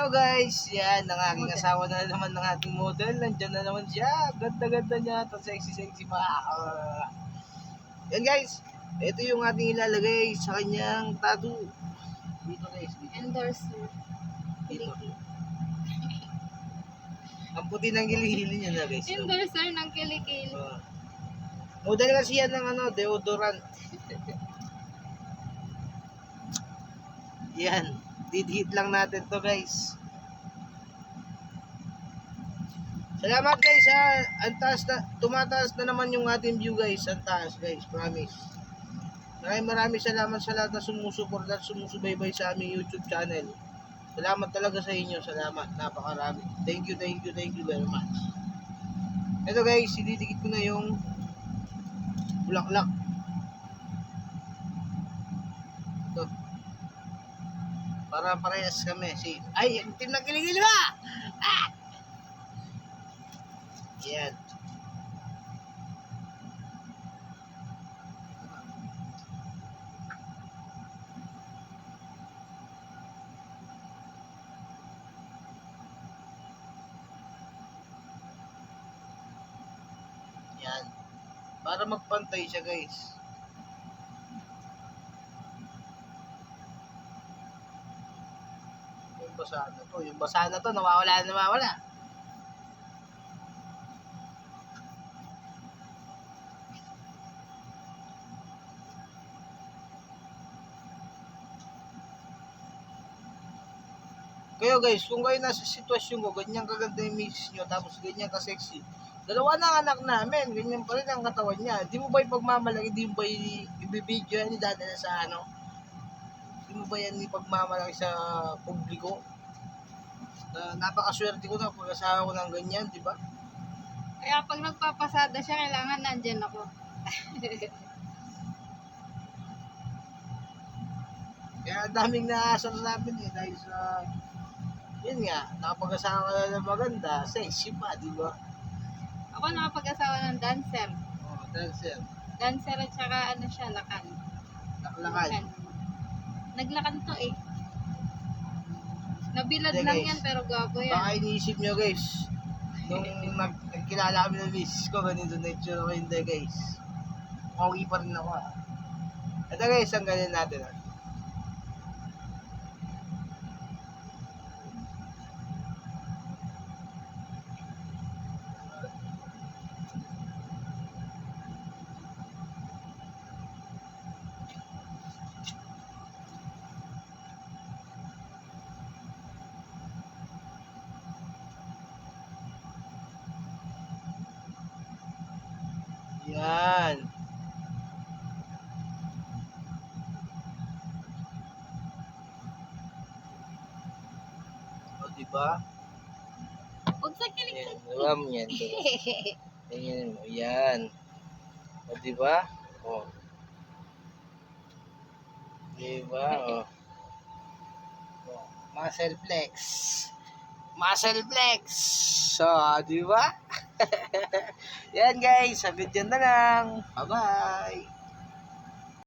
Hello guys, yan ang aking asawa na naman ng ating model. Nandiyan na naman siya. Ganda-ganda niya. Ito sexy-sexy pa. Yan guys, ito yung ating ilalagay sa kanyang tattoo. Dito guys, dito. Endorser. Dito. Ang puti ng kilikili niya na guys. Endorser ng kilikili. Model kasi yan ng deodorant. Yan. Didhit lang natin to guys. Salamat guys ha. Ang taas na, tumataas na naman yung ating view guys. Ang taas guys, promise. Maraming salamat sa lahat na sumusuporta at sumusubaybay sa aming YouTube channel. Salamat talaga sa inyo. Salamat. Napakarami. Thank you very much. Ito guys, ididikit ko na yung bulaklak. Ito. Para parehas kami. Ay, ang team na kiligil ba? Ah! Yan. Yan. Para magpantay siya guys. Yung basahan na to, nawawala. Kayo guys, kung kayo nasa sitwasyon ko, ganyan kaganda yung misis nyo, tapos ganyan ka-sexy. Dalawa na anak namin, ganyan pa rin ang katawan niya. Di mo ba ipagmamalaki, di mo ba ibibidyo yan, idadala sa ano? Di mo ba yan ipagmamalaki sa publiko? Napakaswerte ko na pag-asawa ko ng ganyan, di ba? Kaya pag nagpapasada siya, kailangan nandyan ako. Kaya ang daming naasar namin dahil sa, yun nga, nakapag-asawa ka na ng maganda, sexy pa, di ba? Ako nakapag-asawa ng dancer. Oh, dancer. Dancer at saka ano siya, lakan. Lakan. Naglakan to eh. Nabilad Hindi, lang guys. yan pero gwapo yan. Baka iniisip nyo guys, nung nagkilala kami ng misis ko, ganito na itsura ko, hindi guys. Okay pa rin ako ah. Ito guys, ang ganyan natin ah. Yan. O, diba? Huwag sa kilig. Yan, diba mo yan, diba? Yan mo, yan. O, diba? O. Diba, o. Muscle flex. Muscle flex. So, diba? Yan guys, sagot dyan na lang. Bye-bye.